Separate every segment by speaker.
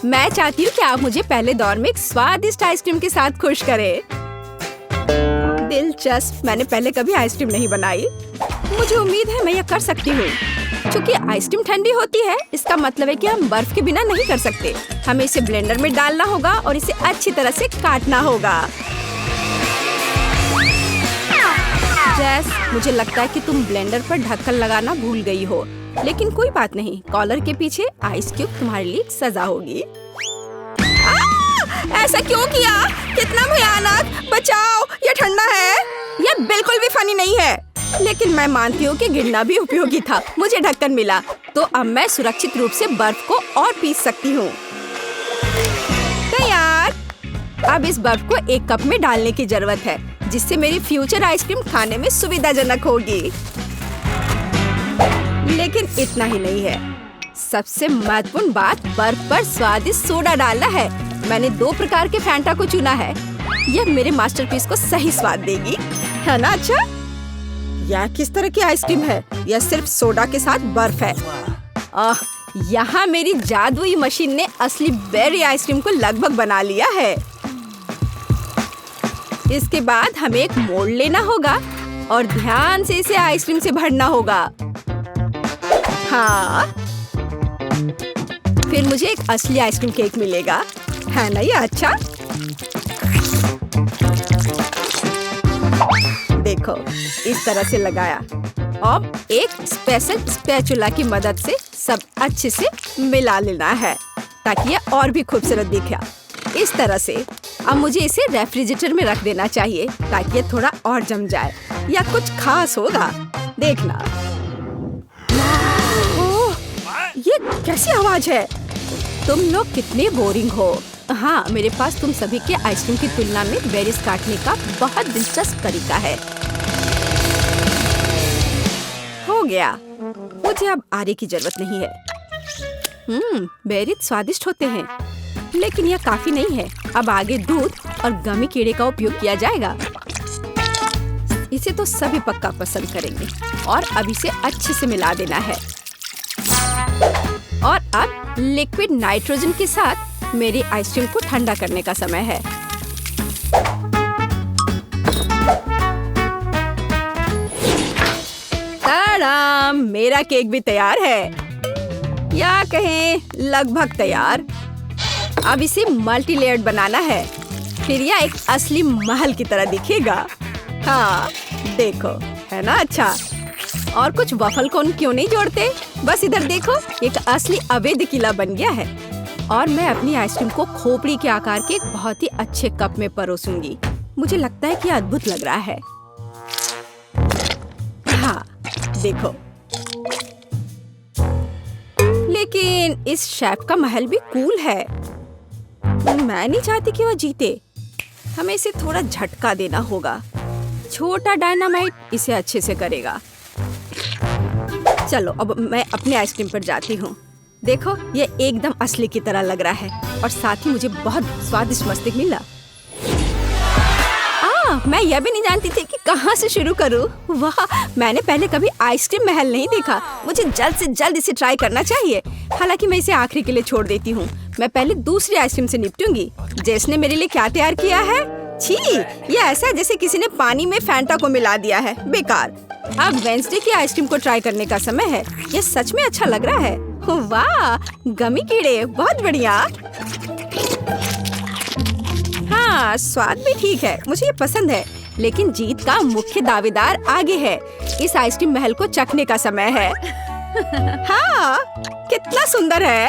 Speaker 1: मैं चाहती हूँ कि आप मुझे पहले दौर में एक स्वादिष्ट आइसक्रीम के साथ खुश करें। दिलचस्प, मैंने पहले कभी आइसक्रीम नहीं बनाई। मुझे उम्मीद है मैं यह कर सकती हूँ। चूँकि आइसक्रीम ठंडी होती है, इसका मतलब है कि हम बर्फ के बिना नहीं कर सकते। हमें इसे ब्लेंडर में डालना होगा और इसे अच्छी तरह से काटना होगा। जैस, मुझे लगता है कि तुम ब्लेंडर पर ढक्कन लगाना भूल गई हो, लेकिन कोई बात नहीं। कॉलर के पीछे आइस क्यूब तुम्हारे लिए सजा होगी। ऐसा क्यों किया? कितना भयानक! बचाओ, यह ठंडा है। यह बिल्कुल भी फनी नहीं है, लेकिन मैं मानती हूँ कि गिरना भी उपयोगी था। मुझे ढक्कन मिला, तो अब मैं सुरक्षित रूप से बर्फ को और पीस सकती हूँ। तैयार। अब इस बर्फ को एक कप में डालने की जरूरत है, जिससे मेरी फ्यूचर आइसक्रीम खाने में सुविधाजनक होगी। लेकिन इतना ही नहीं है। सबसे महत्वपूर्ण बात बर्फ पर स्वादिष्ट सोडा डालना है। मैंने 2 प्रकार के फैंटा को चुना है। यह मेरे मास्टरपीस को सही स्वाद देगी, है ना? अच्छा, यह किस तरह की आइसक्रीम है? यह सिर्फ सोडा के साथ बर्फ है। यहाँ मेरी जादुई मशीन ने असली बेरी आइसक्रीम को लगभग बना लिया है। इसके बाद हमें एक मोल्ड लेना होगा और ध्यान से इसे आइसक्रीम से भरना होगा। हाँ, फिर मुझे एक असली आइसक्रीम केक मिलेगा, है ना? ये अच्छा। देखो, इस तरह से लगाया। अब एक स्पेशल स्पैचुला की मदद से सब अच्छे से मिला लेना है, ताकि ये और भी खूबसूरत दिखे। इस तरह से अब मुझे इसे रेफ्रिजरेटर में रख देना चाहिए, ताकि ये थोड़ा और जम जाए। या कुछ खास होगा, देखना। ओह, ये कैसी आवाज है? तुम लोग कितने बोरिंग हो। हाँ, मेरे पास तुम सभी के आइसक्रीम की तुलना में बेरीज काटने का बहुत दिलचस्प तरीका है। हो गया। मुझे अब आरे की जरूरत नहीं है। बेरीज स्वादिष्ट होते हैं, लेकिन यह काफी नहीं है। अब आगे दूध और गमी कीड़े का उपयोग किया जाएगा। इसे तो सभी पक्का पसंद करेंगे। और अब इसे अच्छे से मिला देना है। और अब लिक्विड नाइट्रोजन के साथ मेरी आइसक्रीम को ठंडा करने का समय है। ताड़ाम! मेरा केक भी तैयार है, या कहें लगभग तैयार। अब इसे मल्टी लेयर्ड बनाना है, फिर यह एक असली महल की तरह दिखेगा। हाँ, देखो, है ना अच्छा? और कुछ वफल कोन क्यों नहीं जोड़ते? बस इधर देखो, एक असली अवैध किला बन गया है। और मैं अपनी आइसक्रीम को खोपड़ी के आकार के एक बहुत ही अच्छे कप में परोसूंगी। मुझे लगता है कि यह अद्भुत लग रहा है। हाँ, देखो। लेकिन इस शेफ का महल भी कूल है। मैं नहीं चाहती कि वह जीते। हमें इसे थोड़ा झटका देना होगा। छोटा डायनामाइट इसे अच्छे से करेगा। चलो, अब मैं अपने आइसक्रीम पर जाती हूँ। देखो, ये एकदम असली की तरह लग रहा है और साथ ही मुझे बहुत स्वादिष्ट मस्तिष्क मिला। मैं यह भी नहीं जानती थी कि कहाँ से शुरू करूँ। वाह, मैंने पहले कभी आइसक्रीम महल नहीं देखा। मुझे जल्द से जल्द इसे ट्राई करना चाहिए। हालांकि मैं इसे आखिरी के लिए छोड़ देती हूँ। मैं पहले दूसरी आइसक्रीम से निपटूंगी। जेस ने मेरे लिए क्या तैयार किया है? छी, ये ऐसा है जैसे किसी ने पानी में फैंटा को मिला दिया है। बेकार। अब वेंसडे की आइसक्रीम को ट्राई करने का समय है। यह सच में अच्छा लग रहा है। वाह, गमी कीड़े, बहुत बढ़िया। हाँ, स्वाद भी ठीक है, मुझे ये पसंद है। लेकिन जीत का मुख्य दावेदार आगे है। इस आइसक्रीम महल को चखने का समय है। हाँ, कितना सुंदर है।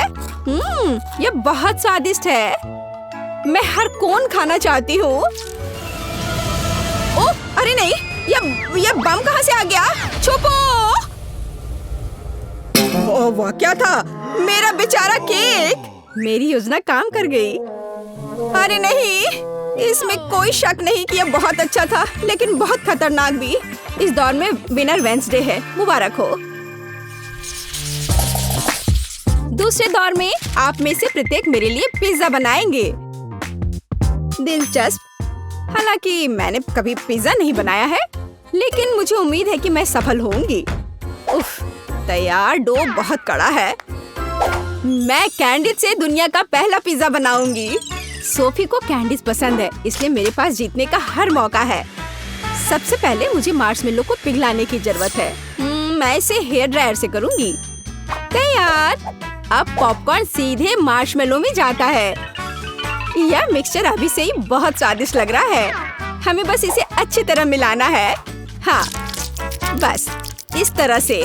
Speaker 1: ये बहुत स्वादिष्ट है। मैं हर कोन खाना चाहती हूँ। ओह, अरे नहीं, ये बम कहाँ से आ गया? छुपो! ओह, वह क्या था? मेरा बेचारा केक! मेरी योजना काम कर गई। अरे नहीं, इसमें कोई शक नहीं कि यह बहुत अच्छा था, लेकिन बहुत खतरनाक भी। इस दौर में विनर वेंसडे है। मुबारक हो। दूसरे दौर में आप में से प्रत्येक मेरे लिए पिज्जा बनाएंगे। दिलचस्प। हालांकि मैंने कभी पिज्जा नहीं बनाया है, लेकिन मुझे उम्मीद है कि मैं सफल होंगी। उफ, तैयार डो बहुत कड़ा है। मैं कैंडिस से दुनिया का पहला पिज्जा बनाऊंगी। सोफी को कैंडीज पसंद है, इसलिए मेरे पास जीतने का हर मौका है। सबसे पहले मुझे मार्शमेलो को पिघलाने की जरूरत है। मैं इसे हेयर ड्रायर से करूंगी। तैयार। अब पॉपकॉर्न सीधे मार्शमेलो में जाता है। यह मिक्सचर अभी से ही बहुत स्वादिष्ट लग रहा है। हमें बस इसे अच्छी तरह मिलाना है। हाँ, बस इस तरह से।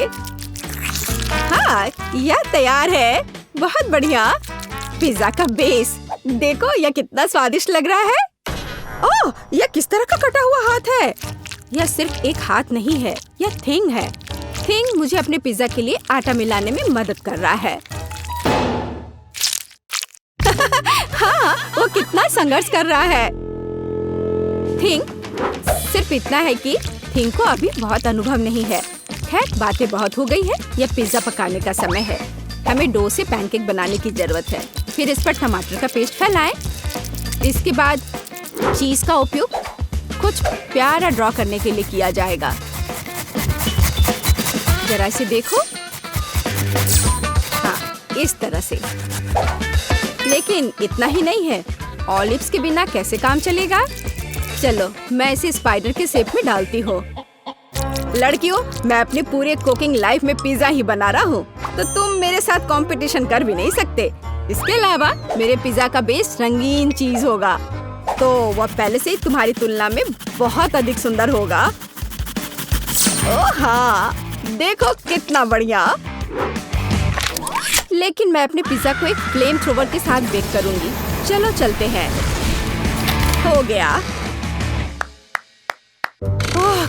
Speaker 1: हाँ, यह तैयार है। बहुत बढ़िया। पिज्जा का बेस देखो, यह कितना स्वादिष्ट लग रहा है। ओह, यह किस तरह का कटा हुआ हाथ है? यह सिर्फ एक हाथ नहीं है, यह थिंग है। थिंग मुझे अपने पिज्जा के लिए आटा मिलाने में मदद कर रहा है। हाँ, वो कितना संघर्ष कर रहा है। थिंग सिर्फ इतना है कि थिंग को अभी बहुत अनुभव नहीं है। खैर, बातें बहुत हो गई है। यह पिज्जा पकाने का समय है। हमें डो से पैनकेक बनाने की जरूरत है। फिर इस पर टमाटर का पेस्ट फैलाएं। इसके बाद चीज का उपयोग कुछ प्यारा ड्रॉ करने के लिए किया जाएगा। जरा इसे देखो। हाँ, इस तरह से। लेकिन इतना ही नहीं है। ऑलिव्स के बिना कैसे काम चलेगा? चलो, मैं इसे स्पाइडर के शेप में डालती हूँ। लड़कियों, मैं अपने पूरे कुकिंग लाइफ में पिज्जा ही बना रहा हूँ, तो तुम मेरे साथ कंपटीशन कर भी नहीं सकते। इसके अलावा मेरे पिज्जा का बेस रंगीन चीज होगा, तो वह पहले से ही तुम्हारी तुलना में बहुत अधिक सुंदर होगा। ओह हाँ, देखो कितना बढ़िया। लेकिन मैं अपने पिज्जा को एक फ्लेम थ्रोवर के साथ बेक करूंगी। चलो चलते हैं। हो गया।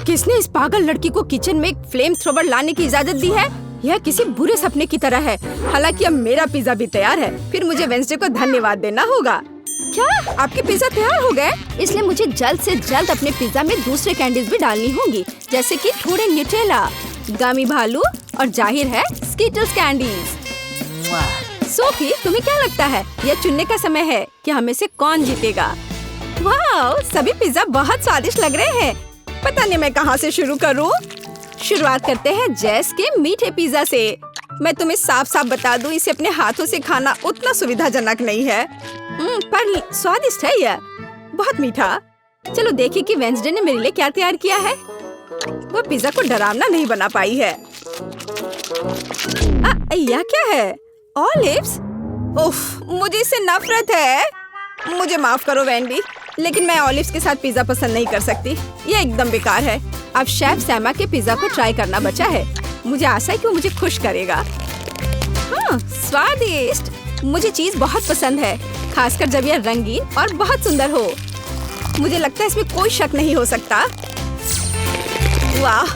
Speaker 1: किसने इस पागल लड़की को किचन में एक फ्लेम थ्रोवर लाने की इजाजत दी है? यह किसी बुरे सपने की तरह है। हालांकि अब मेरा पिज्जा भी तैयार है। फिर मुझे वेंसडे को धन्यवाद देना होगा। क्या आपके पिज्जा तैयार हो गए? इसलिए मुझे जल्द से जल्द अपने पिज्जा में दूसरे कैंडीज भी डालनी होंगी, जैसे कि थोड़े न्यूटेला, गमी भालू और जाहिर है स्कीटल्स कैंडीज। सोफी, तुम्हें क्या लगता है यह चुनने का समय है कि हमें से कौन जीतेगा? वाह, सभी पिज्जा बहुत स्वादिष्ट लग रहे हैं। पता नहीं मैं कहाँ से शुरू करूँ। शुरुआत करते हैं जैस के मीठे पिज्जा से। मैं तुम्हें साफ साफ बता दूं, इसे अपने हाथों से खाना उतना सुविधाजनक नहीं है, पर स्वादिष्ट है यह, बहुत मीठा। चलो देखिए कि वेंसडे ने मेरे लिए क्या तैयार किया है। वो पिज्जा को डरावना नहीं बना पाई है। यह क्या है? ऑलिव्स? उफ, मुझे इससे नफरत है। मुझे माफ करो वेंडी, लेकिन मैं ऑलिव्स के साथ पिज्जा पसंद नहीं कर सकती। यह एकदम बेकार है। अब शेफ सैमा के पिज्जा को ट्राई करना बचा है। मुझे आशा है कि वो मुझे खुश करेगा। हाँ, स्वादिष्ट। मुझे चीज बहुत पसंद है, खासकर जब यह रंगीन और बहुत सुंदर हो। मुझे लगता है इसमें कोई शक नहीं हो सकता। वाह,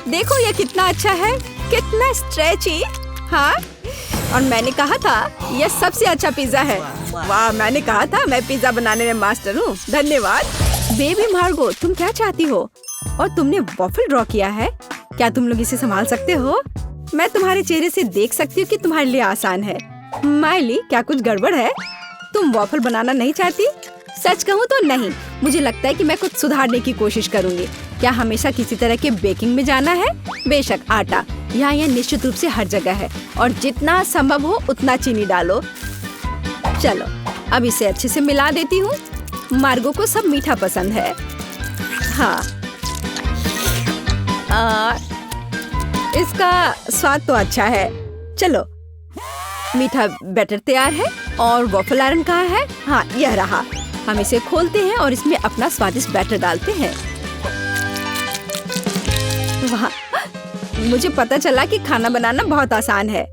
Speaker 1: देखो यह कितना अच्छा है, कितना स्ट्रेची। हाँ, और मैंने कहा था यह सबसे अच्छा पिज्जा है। वाह, मैंने कहा था मैं पिज्जा बनाने में मास्टर हूँ। धन्यवाद। बेबी मार्गो, तुम क्या चाहती हो? और तुमने वॉफल ड्रॉ किया है। क्या तुम लोग इसे संभाल सकते हो? मैं तुम्हारे चेहरे से देख सकती हूँ कि तुम्हारे लिए आसान है। माइली, क्या कुछ गड़बड़ है? तुम वॉफल बनाना नहीं चाहती? सच कहूँ तो नहीं। मुझे लगता है कि मैं कुछ सुधारने की कोशिश करूँगी। क्या हमेशा किसी तरह के बेकिंग में जाना है? बेशक, आटा यहाँ यह निश्चित रूप से हर जगह है, और जितना संभव हो उतना चीनी डालो। चलो, अब इसे अच्छे से मिला देती हूँ। मार्गो को सब मीठा पसंद है। हाँ, इसका स्वाद तो अच्छा है। चलो, मीठा बैटर तैयार है और वॉफल आयरन कहाँ है? हाँ, यह रहा। हम इसे खोलते हैं और इसमें अपना स्वादिष्ट बैटर डालते हैं। वाह, मुझे पता चला कि खाना बनाना बहुत आसान है।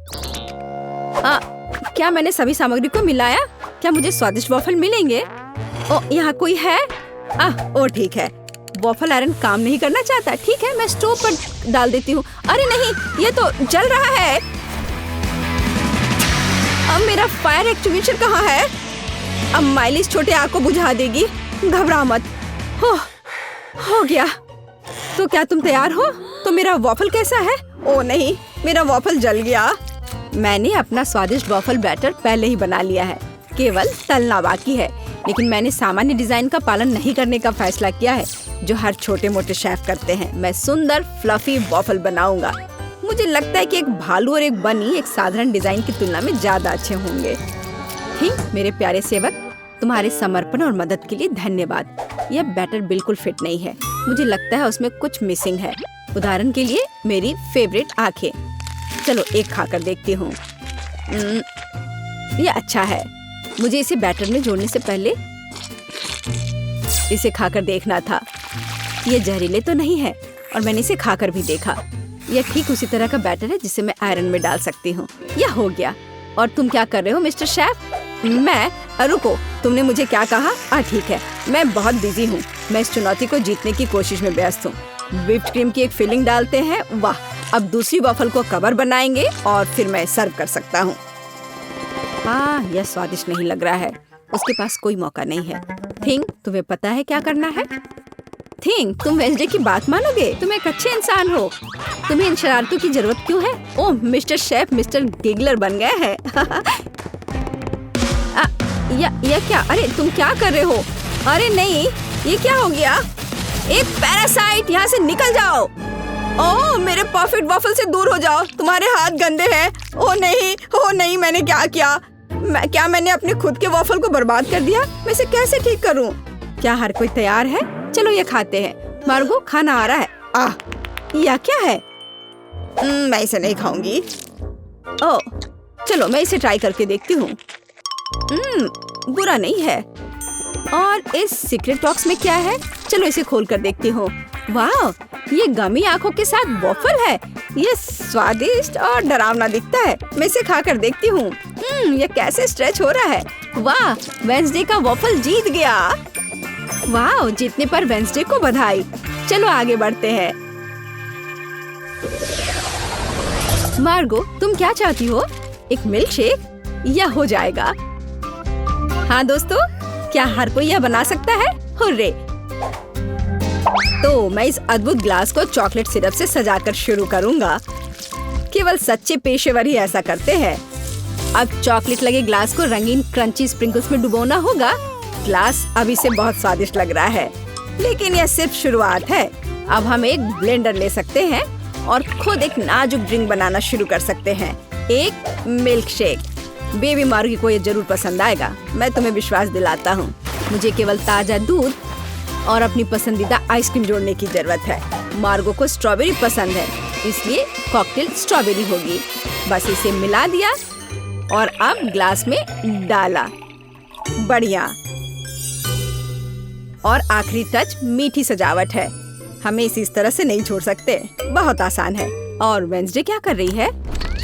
Speaker 1: क्या मैंने सभी सामग्री को मिलाया? क्या मुझे स्वादिष्ट वॉफल मिलेंगे? ओ, यहाँ कोई है? ओ ठीक है, वॉफल आयरन काम नहीं करना चाहता। ठीक है, मैं स्टोव पर डाल देती हूँ। अरे नहीं, ये तो जल रहा है। अब मेरा फायर एक्सटिंग्विशर कहाँ है? अब माइली इस छोटे आग को बुझा देगी। घबरा मत। हो गया। तो क्या तुम तैयार हो? तो मेरा वॉफल कैसा है? ओ नहीं, मेरा वॉफल जल गया। मैंने अपना स्वादिष्ट वॉफल बैटर पहले ही बना लिया है, केवल तलना बाकी है। लेकिन मैंने सामान्य डिजाइन का पालन नहीं करने का फैसला किया है, जो हर छोटे मोटे शेफ करते हैं। मैं सुंदर फ्लफी वॉफल बनाऊंगा। मुझे लगता है कि एक भालू और एक बनी एक साधारण डिजाइन की तुलना में ज्यादा अच्छे होंगे। ठीक, मेरे प्यारे सेवक, तुम्हारे समर्पण और मदद के लिए धन्यवाद। यह बैटर बिल्कुल फिट नहीं है। मुझे लगता है उसमें कुछ मिसिंग है। उदाहरण के लिए मेरी फेवरेट आंखें। चलो एक खाकर देखती हूँ। यह अच्छा है। मुझे इसे बैटर में जोड़ने से पहले इसे खाकर देखना था। यह जहरीले तो नहीं है और मैंने इसे खाकर भी देखा। यह ठीक उसी तरह का बैटर है जिसे मैं आयरन में डाल सकती हूँ। यह हो गया। और तुम क्या कर रहे हो मिस्टर शेफ? मैं? रुको, तुमने मुझे क्या कहा? ठीक है, मैं बहुत बिजी हूँ। मैं इस चुनौती को जीतने की कोशिश में व्यस्त हूँ। व्हिप्ड क्रीम की एक फिलिंग डालते हैं। वाह, अब दूसरी वॉफल को कवर बनाएंगे और फिर मैं सर्व कर सकता हूँ। हाँ, यह स्वादिष्ट नहीं लग रहा है। उसके पास कोई मौका नहीं है। थिंग, तुम्हें पता है क्या करना है? थिंग, तुम वेंसडे की बात मानोगे? तुम एक अच्छे इंसान हो। तुम्हें इन शरारतों की जरूरत क्यों है? ओह, मिस्टर शेफ मिस्टर गिगलर बन गए हैं। या क्या? अरे तुम क्या कर रहे हो? अरे नहीं, ये क्या हो गया? एक पैरासाइट, यहाँ से निकल जाओ। ओह, मेरे परफेक्ट वॉफल से दूर हो जाओ। तुम्हारे हाथ गंदे हैं। ओह नहीं, मैंने क्या किया? क्या मैंने अपने खुद के वॉफल को बर्बाद कर दिया? मैं इसे कैसे ठीक करूं? क्या हर कोई तैयार है? चलो ये खाते हैं। मार्गो, खाना आ रहा है। यह क्या है? मैं इसे नहीं खाऊंगी। ओह, चलो मैं इसे ट्राई करके देखती हूँ। बुरा नहीं है। और इस सीक्रेट बॉक्स में क्या है? चलो इसे खोल कर देखती हूँ। वाह, ये गमी आंखों के साथ वॉफल है। ये स्वादिष्ट और डरावना दिखता है। मैं इसे खा कर देखती हूँ। ये कैसे स्ट्रेच हो रहा है। वाह, वेंसडे का वॉफल जीत गया। वाह, जीतने पर वेंसडे को बधाई। चलो आगे बढ़ते हैं। मार्गो, तुम क्या चाहती हो? एक मिल्क शेक? यह हो जाएगा। हाँ दोस्तों, क्या हर कोई यह बना सकता है? हुर्रे! तो मैं इस अद्भुत ग्लास को चॉकलेट सिरप से सजाकर शुरू करूंगा। केवल सच्चे पेशेवर ही ऐसा करते हैं। अब चॉकलेट लगे ग्लास को रंगीन क्रंची स्प्रिंकल्स में डुबोना होगा। ग्लास अभी से बहुत स्वादिष्ट लग रहा है, लेकिन यह सिर्फ शुरुआत है। अब हम एक ब्लेंडर ले सकते हैं और खुद एक नाजुक ड्रिंक बनाना शुरू कर सकते हैं। एक मिल्क शेक। बेबी मार्गी को ये जरूर पसंद आएगा, मैं तुम्हें विश्वास दिलाता हूँ। मुझे केवल ताजा दूध और अपनी पसंदीदा आइसक्रीम जोड़ने की जरूरत है। मार्गो को स्ट्रॉबेरी पसंद है, इसलिए कॉकटेल स्ट्रॉबेरी होगी। बस इसे मिला दिया और अब ग्लास में डाला। बढ़िया। और आखिरी टच मीठी सजावट है। हमें इसे इस तरह से नहीं छोड़ सकते। बहुत आसान है। और वेंसडे क्या कर रही है?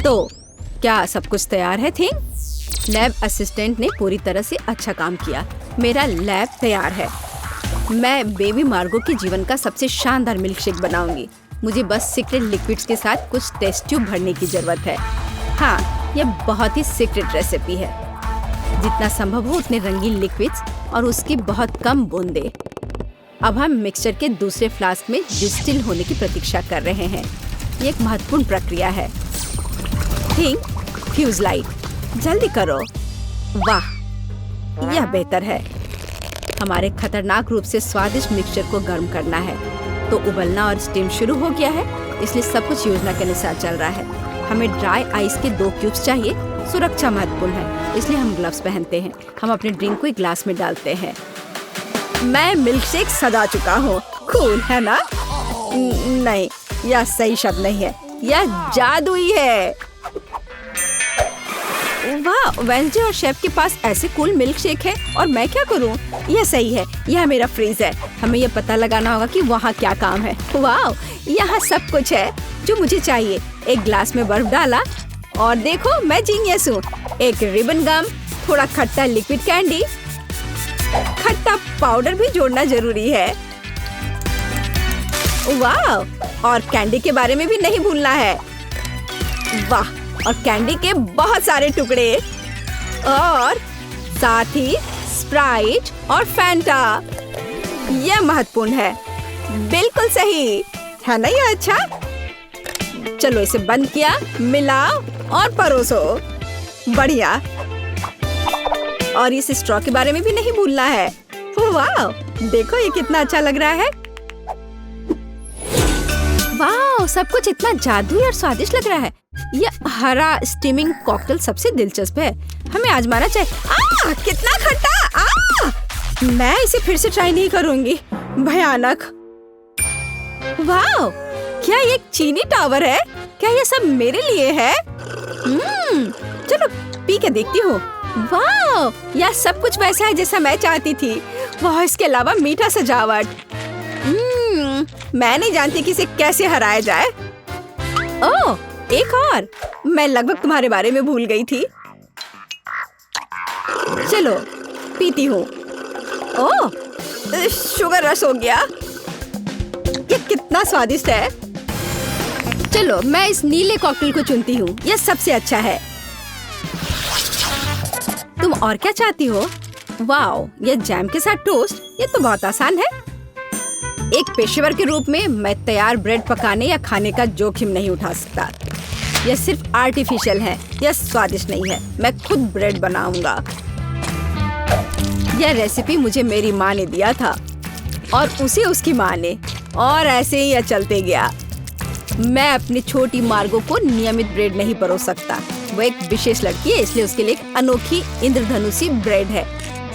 Speaker 1: तो क्या सब कुछ तैयार है? थिंग, लैब असिस्टेंट ने पूरी तरह से अच्छा काम किया। मेरा लैब तैयार है। मैं बेबी मार्गो के जीवन का सबसे शानदार मिल्क शेक बनाऊंगी। मुझे बस सीक्रेट लिक्विड्स के साथ कुछ टेस्ट ट्यूब भरने की जरूरत है। हाँ, यह बहुत ही सीक्रेट रेसिपी है। जितना संभव हो उतने रंगीन लिक्विड्स और उसकी बहुत कम बूंदें। अब हम मिक्सचर के दूसरे फ्लास्क में डिस्टिल होने की प्रतीक्षा कर रहे हैं। ये एक महत्वपूर्ण प्रक्रिया है। थिंक, फ्यूज लाइट, जल्दी करो। वाह, यह बेहतर है। हमारे खतरनाक रूप से स्वादिष्ट मिक्सचर को गर्म करना है। तो उबलना और स्टीम शुरू हो गया है, इसलिए सब कुछ योजना के अनुसार चल रहा है। हमें ड्राई आइस के 2 क्यूब्स चाहिए। सुरक्षा महत्वपूर्ण है, इसलिए हम ग्लव्स पहनते हैं। हम अपने ड्रिंक को एक ग्लास में डालते हैं। मैं मिल्क शेक सजा चुका हूँ। कूल है ना? नहीं, यह सही शब्द नहीं है, यह जादुई है। वाह, वेंसडे और शेफ के पास ऐसे कूल मिल्क शेक है और मैं क्या करूं? यह सही है, यह मेरा फ्रीज है। हमें यह पता लगाना होगा कि वहाँ क्या काम है। वाह, यहाँ सब कुछ है जो मुझे चाहिए। एक ग्लास में बर्फ डाला और देखो, मैं जीनियस हूँ। एक रिबन गम, थोड़ा खट्टा लिक्विड कैंडी, खट्टा पाउडर भी जोड़ना जरूरी है। वाह, और कैंडी के बारे में भी नहीं भूलना है। वाह, और कैंडी के बहुत सारे टुकड़े और साथ ही स्प्राइट और फैंटा। यह महत्वपूर्ण है। बिल्कुल सही है ना? यह अच्छा। चलो इसे बंद किया, मिलाओ और परोसो। बढ़िया। और इस स्ट्रॉ के बारे में भी नहीं भूलना है। वाह, देखो ये कितना अच्छा लग रहा है। वाह, सब कुछ इतना जादुई और स्वादिष्ट लग रहा है। यह हरा स्टीमिंग कॉकटेल सबसे दिलचस्प है। हमें आजमाना चाहिए। कितना खट्टा! मैं इसे फिर से ट्राई नहीं करूंगी। भयानक। वाह, क्या ये एक चीनी टावर है? क्या ये सब मेरे लिए है? चलो पी के देखती हूँ। वाह, यह सब कुछ वैसा है जैसा मैं चाहती थी। वाह, इसके अलावा मीठा सजावट। मैं नहीं जानती कि इसे कैसे हराया जाए। ओह, एक और। मैं लगभग तुम्हारे बारे में भूल गई थी। चलो पीती हूँ। ओह, शुगर रश हो गया। ये कितना स्वादिष्ट है। चलो मैं इस नीले कॉकटेल को चुनती हूँ। यह सबसे अच्छा है। तुम और क्या चाहती हो? वाओ, ये जैम के साथ टोस्ट। ये तो बहुत आसान है। एक पेशेवर के रूप में मैं तैयार ब्रेड पकाने या खाने का जोखिम नहीं उठा सकता। यह सिर्फ आर्टिफिशियल है। यह स्वादिष्ट नहीं है। मैं खुद ब्रेड बनाऊंगा। यह रेसिपी मुझे मेरी माँ ने दिया था और उसे उसकी माँ ने, और ऐसे ही यह चलते गया। मैं अपनी छोटी मार्गो को नियमित ब्रेड नहीं परोस सकता। वो एक विशेष लड़की है, इसलिए उसके लिए एक अनोखी इंद्रधनुषी ब्रेड है।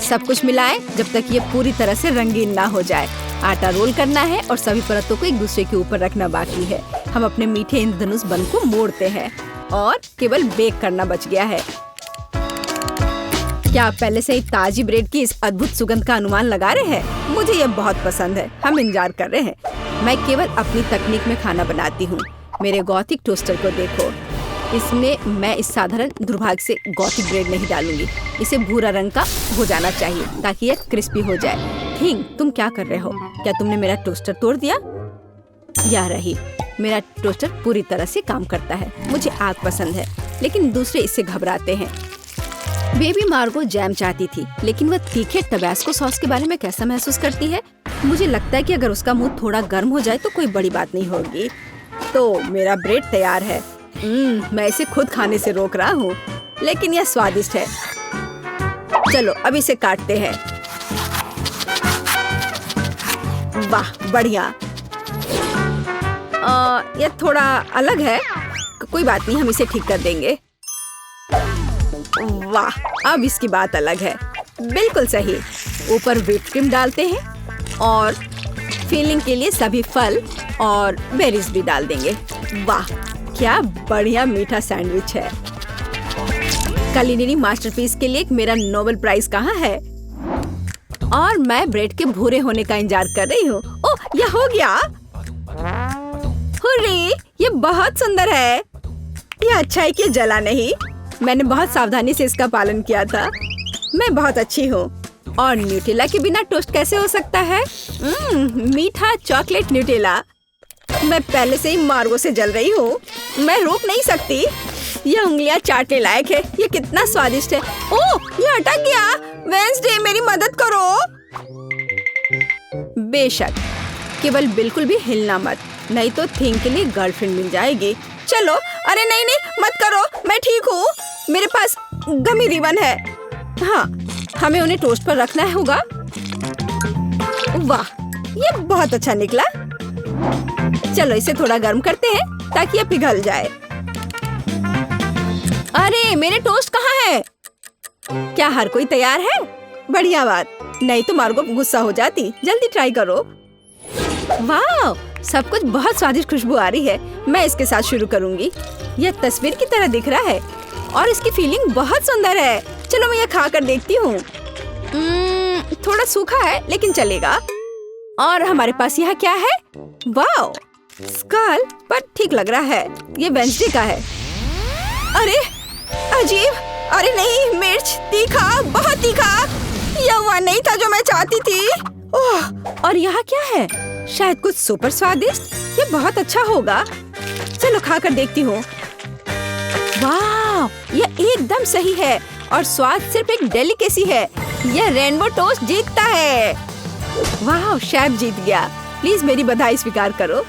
Speaker 1: सब कुछ मिलाएं जब तक ये पूरी तरह से रंगीन ना हो जाए। आटा रोल करना है और सभी परतों को एक दूसरे के ऊपर रखना बाकी है। हम अपने मीठे इंद्रधनुष बन को मोड़ते हैं और केवल बेक करना बच गया है। क्या आप पहले से ही ताजी ब्रेड की इस अद्भुत सुगंध का अनुमान लगा रहे हैं? मुझे ये बहुत पसंद है। हम इंतजार कर रहे हैं। मैं केवल अपनी तकनीक में खाना बनाती हूँ। मेरे गॉथिक टोस्टर को देखो। इसमें मैं इस साधारण दुर्भाग्य से गॉथिक ब्रेड नहीं डालूंगी। इसे भूरा रंग का हो जाना चाहिए ताकि यह क्रिस्पी हो जाए। थिंग, तुम क्या कर रहे हो? क्या तुमने मेरा टोस्टर तोड़ दिया? या रही, मेरा टोस्टर पूरी तरह से काम करता है। मुझे आग पसंद है, लेकिन दूसरे इससे घबराते हैं। बेबी मार्गो जैम चाहती थी, लेकिन वह तीखे टबैस्को सॉस के बारे में कैसा महसूस करती है? मुझे लगता है कि अगर उसका मुंह थोड़ा गर्म हो जाए तो कोई बड़ी बात नहीं होगी। तो मेरा ब्रेड तैयार है। मैं इसे खुद खाने से रोक रहा हूँ, लेकिन यह स्वादिष्ट है। चलो अब इसे काटते हैं। वाह, बढ़िया। यह थोड़ा अलग है। कोई बात नहीं, हम इसे ठीक कर देंगे। वाह, अब इसकी बात अलग है। बिल्कुल सही। ऊपर व्हिप क्रीम डालते हैं और फिलिंग के लिए सभी फल और बेरीज भी डाल देंगे। वाह, क्या बढ़िया मीठा सैंडविच है। कुलिनरी मास्टरपीस के लिए मेरा नोबेल प्राइज कहाँ है? और मैं ब्रेड के भूरे होने का इंतजार कर रही हूँ। ओह, यह हो गया। हुर्रे, ये बहुत सुंदर है। यह अच्छा है कि जला नहीं। मैंने बहुत सावधानी से इसका पालन किया था। मैं बहुत अच्छी हूँ। और न्यूटेला के बिना टोस्ट कैसे हो सकता है? मीठा चॉकलेट न्यूटेला। मैं पहले से ही मार्गो से जल रही हूँ। मैं रोक नहीं सकती। यह उंगलियां चाटने लायक है। ये कितना स्वादिष्ट है। ओह, ये अटक गया। वेंसडे, मेरी मदद करो। बेशक, केवल बिल्कुल भी हिलना मत, नहीं तो थिंग के लिए गर्लफ्रेंड मिल जाएगी। चलो, अरे नहीं नहीं, मत करो। मैं ठीक हूँ। मेरे पास गमी रिबन है। हाँ, हमें उन्हें टोस्ट पर रखना होगा। वाह, ये बहुत अच्छा निकला। चलो इसे थोड़ा गर्म करते हैं ताकि यह पिघल जाए। अरे, मेरे टोस्ट कहाँ है? क्या हर कोई तैयार है? बढ़िया बात। नहीं तो मार्गो गुस्सा हो जाती। जल्दी ट्राई करो। वाह, सब कुछ बहुत स्वादिष्ट खुशबू आ रही है। मैं इसके साथ शुरू करूंगी। यह तस्वीर की तरह दिख रहा है और इसकी फीलिंग बहुत सुंदर है। चलो मैं यह खा कर देखती हूँ। थोड़ा सूखा है लेकिन चलेगा। और हमारे पास यहाँ क्या है? वाह, स्कल, पर ठीक लग रहा है। ये वेंसडे का है। अरे अजीब। अरे नहीं, मिर्च, तीखा, बहुत तीखा। यह वह नहीं था जो मैं चाहती थी। ओह, और यहाँ क्या है? शायद कुछ सुपर स्वादिष्ट। ये बहुत अच्छा होगा। चलो खा कर देखती हूँ। वाह, यह एकदम सही है और स्वाद सिर्फ एक डेलिकेसी है। यह रेनबो टोस्ट जीतता है। वाह, शेफ जीत गया। प्लीज मेरी बधाई स्वीकार करो।